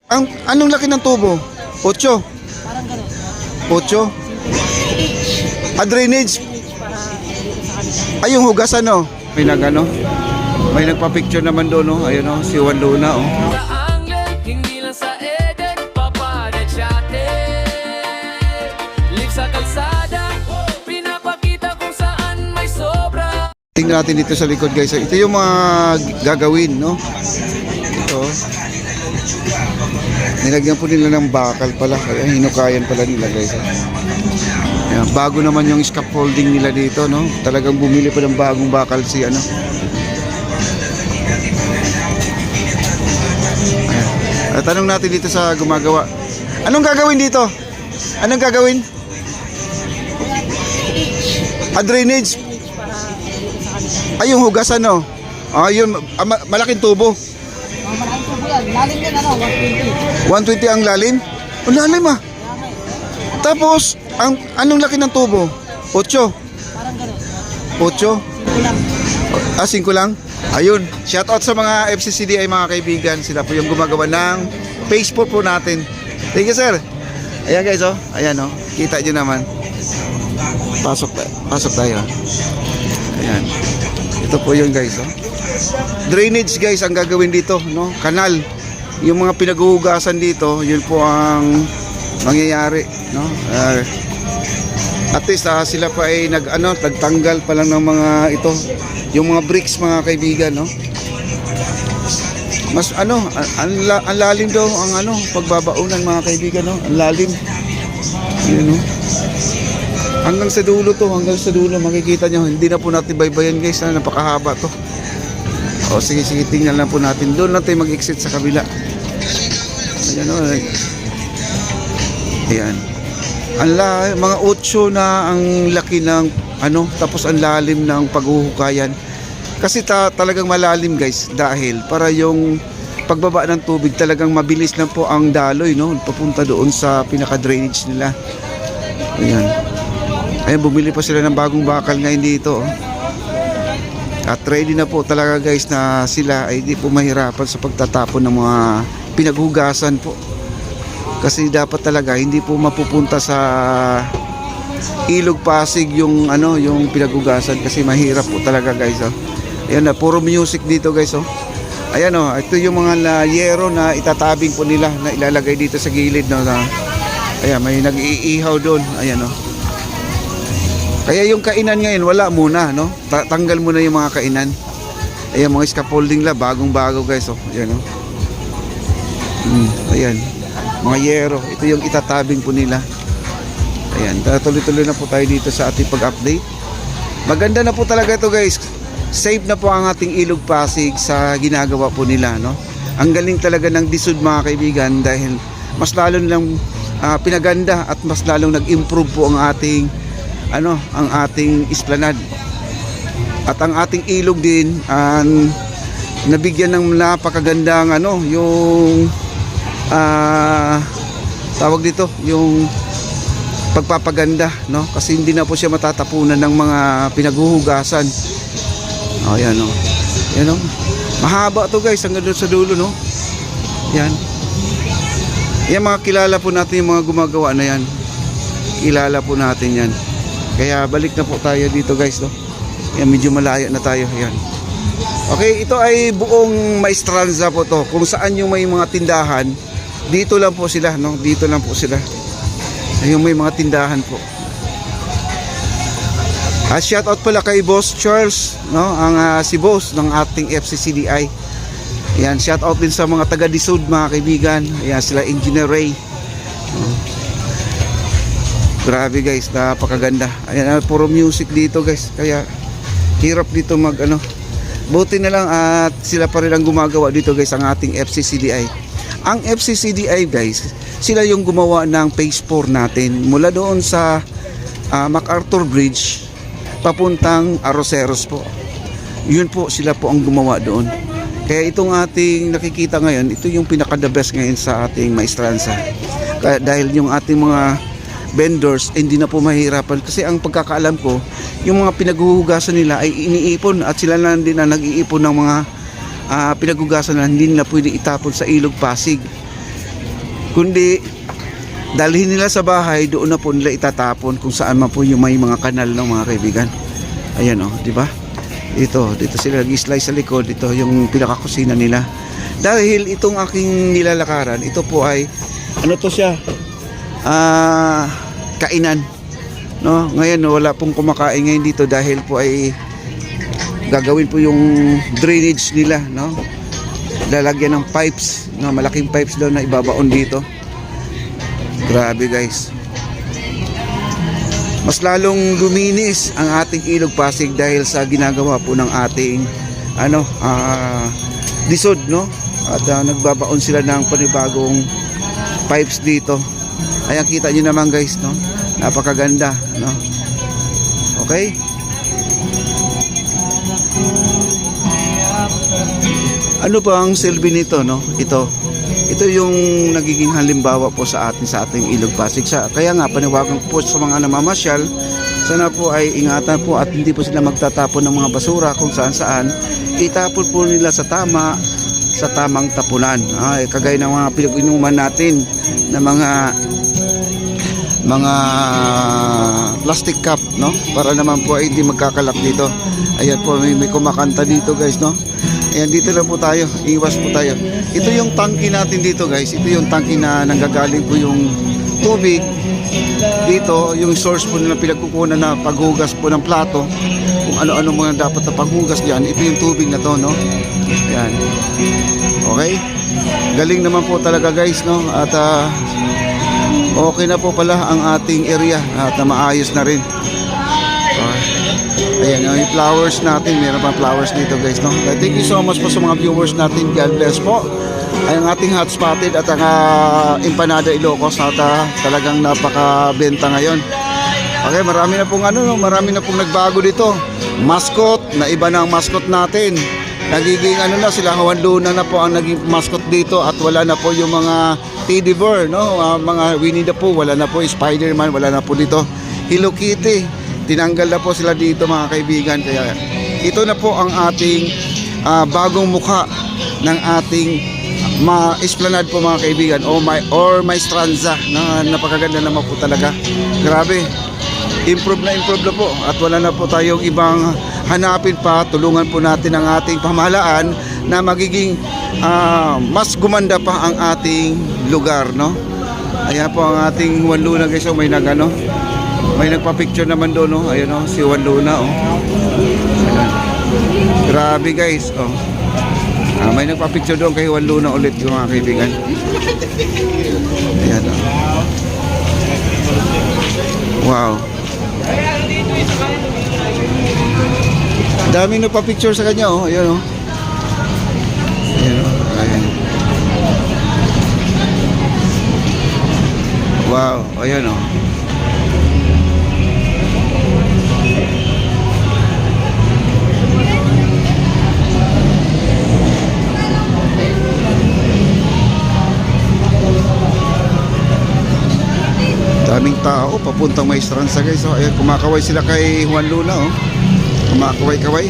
Anong laki ng tubo? 8. Parang ganun. 8. Drainage. Drainage para dito sa kanila. Ay, yung hugasan, no? May may nagpa-picture naman doon, no? Ayun, no? Si Juan Luna, oh. Sa Angler, hindi lang sa Eden, papadat siya live sa kalsada, pinapakita kung saan may sobra. Tingnan natin dito sa likod, guys. Ito yung mga gagawin, no? Ito. Nilagyan po nila ng bakal pala. Kaya hinukayan pala nila, guys. Ayan, bago naman yung scaffolding nila dito, no? Talagang bumili pa ng bagong bakal si ano. Ayan. Tanong natin dito sa gumagawa. Anong gagawin dito? Anong gagawin? Drainage. Drainage para dito sa kanila. Ay, yung hugasan, no? Yun, malaking tubo. Malaking tubo yan. Lalim yan, 120. 120 ang lalim? Ang lalim, ah. Kaya nga Tapos, anong laki ng tubo? 8. parang ganun. 8. Kulang. 5 lang? Ayun, shoutout sa mga FCCDI mga kaibigan. Sila po yung gumagawa ng Facebook po natin. Thank you, sir. Ayan, guys, oh. Ayan, oh. Kita nyo naman. Pasok tayo. Ayan. Ito po yun, guys, oh. Drainage, guys, ang gagawin dito, no? Kanal. Yung mga pinaghuhugasan dito, yun po ang mangyayari, no? At least sila pa ay nagtanggal pa lang ng mga ito, yung mga bricks, mga kaibigan, no? Mas ang lalim daw ang pagbabaunan, mga kaibigan, no? Ang lalim. Yun, no? Hanggang sa dulo makikita nyo. Hindi na po natin baybayan, guys, na napakahaba to. O sige, tingnan lang po natin. Doon lang tayo mag-exit sa kabila. Ayan, o. Ayan. Mga 8 na ang laki ng tapos ang lalim ng paghuhukayan. Kasi talagang malalim, guys, dahil para yung pagbaba ng tubig talagang mabilis lang po ang daloy, no? Papunta doon sa pinaka-drainage nila. Ayan. Ayan, bumili pa sila ng bagong bakal ngayon dito, oh. At ready na po talaga, guys, na sila ay di po mahirapan sa pagtatapon ng mga pinaghugasan po. Kasi dapat talaga hindi po mapupunta sa ilog Pasig yung pinaghugasan kasi mahirap po talaga, guys, oh. Ayan na, puro music dito, guys, oh. Ayan, oh, ito yung mga yero na itatabing po nila na ilalagay dito sa gilid, no. Ayan, may nag-iihaw doon. Ayan, oh. Kaya yung kainan ngayon wala muna, no? Tanggal muna yung mga kainan. Ayan, mga scaffolding la, bagong-bago, guys, oh. Ayan, oh. Ayan. Mga yero, ito yung itatabing po nila. Ayan, tuloy-tuloy na po tayo dito sa ating pag-update. Maganda na po talaga ito, guys. Safe na po ang ating ilog Pasig sa ginagawa po nila, no? Ang galing talaga ng DSUD, mga kaibigan, dahil mas lalo nilang pinaganda at mas lalong nag-improve po ang ating esplanade. At ang ating ilog din nabigyan ng napakagandang yung tawag dito, yung pagpapaganda, no? Kasi hindi na po siya matatapunan ng mga pinaghuhugasan. Ayan, no? Ayan, no? Mahaba to, guys, hanggang doon sa dulo, no? Yan. Yan, mga kilala po natin yung mga gumagawa na yan. Kilala po natin yan. Kaya balik na po tayo dito, guys, no? Yan, medyo malaya na tayo. Yan. Okay, ito ay buong Maestranza po to. Kung saan yung may mga tindahan, dito lang po sila, no? Dito lang po sila. Yung may mga tindahan po. Shout out pala kay Boss Charles, no? Ang si Boss ng ating FCCDI. Yan, shout out din sa mga taga DSUD, mga kaibigan. Ayan, sila Engineer Ray. Grabe, guys, napakaganda. Ayan, puro music dito, guys. Kaya hirap dito buti na lang at sila pa rin ang gumagawa dito, guys, ang ating FCCDI. Ang FCCDI, guys, sila yung gumawa ng phase 4 natin mula doon sa MacArthur Bridge papuntang Arroceros po. Yun po, sila po ang gumawa doon. Kaya itong ating nakikita ngayon, ito yung pinaka the best ngayon sa ating Maestranza. Dahil yung ating mga vendors hindi na po mahirapan, kasi ang pagkakaalam ko, yung mga pinaghuhugasan nila ay iniipon at sila lang din na nag-iipon ng mga pinaghugasan na hindi nila pwede itapon sa ilog Pasig. kundi dalhin nila sa bahay, doon na po nila itatapon kung saan man po yung may mga kanal ng mga kaibigan. Ayan oh, di ba? Dito sila nag-slice sa likod. Ito yung pinakakusina nila. Dahil itong aking nilalakaran, ito po ay ano to siya? Kainan. No, ngayon wala pong kumakain ngayon dito dahil po ay gagawin po yung drainage nila, no? Lalagyan ng pipes, no? Malaking pipes daw na ibabaon dito. Grabe guys. Mas lalong luminis ang ating Ilog Pasig dahil sa ginagawa po ng ating DSUD, no? At nagbabaon sila ng panibagong pipes dito. Ayan, kita nyo naman guys, no? Napakaganda, no? Okay? Ano pa ang silbi nito, no? Ito yung nagiging halimbawa po sa ating Ilog Pasig. Kaya nga panawagan po sa mga namamasyal, sana po ay ingatan po at hindi po sila magtatapon ng mga basura kung saan itapon po nila sa tamang tapunan. Kagaya ng mga pinag-inuman natin na mga plastic cup, no? Para naman po ay hindi magkakalak dito. Ayan po, may kumakanta dito guys, no? Ayan, dito na po tayo, iwas po tayo. Ito yung tangke natin dito guys. Ito yung tangke na nanggagaling po yung tubig dito, yung source po nila pinagkukunan na paghugas po ng plato, kung ano-ano mga dapat na paghugas diyan. Ito yung tubig na to, no? Ayan. Okay? Galing naman po talaga guys, no? At okay na po pala ang ating area at maayos na rin. Ayan, yung flowers natin, meron pang flowers dito guys, no? Thank you so much po sa mga viewers natin. God bless po. Ay, ang ating hot spotted at ang Empanada Ilocos at talagang napakabenta ngayon. Okay, marami na pong nagbago dito. Mascot, na iba na ang mascot natin. Nagiging sila Juan Luna na po ang naging mascot dito at wala na po yung mga Teddy Bear, no? Mga Winnie the Pooh, wala na po Spider-Man, wala na po dito Hello Kitty. Tinanggal na po sila dito mga kaibigan. Kaya ito na po ang ating bagong mukha ng ating Esplanade po mga kaibigan, or Maestranza, na napakaganda naman po talaga. Grabe, improve na po at wala na po tayong ibang hanapin pa. Tulungan po natin ang ating pamahalaan na magiging mas gumanda pa ang ating lugar, no? Ayan po ang ating Juan Luna guys. May nagpa-picture naman doon, no? Ayan, no? Si Juan Luna, oh. Ayan. Grabe guys, oh. May nagpa-picture doon kay Juan Luna ulit yung mga kaibigan. Ayan, oh. Wow. Daming nagpa-picture sa kanya, oh. Ayan, oh. Ayan, oh. Ayan. Wow, ayan, oh. Daming tao papuntang Maestranza guys. Ayan, kumakaway sila kay Juan Luna, oh. Kumakaway-kaway.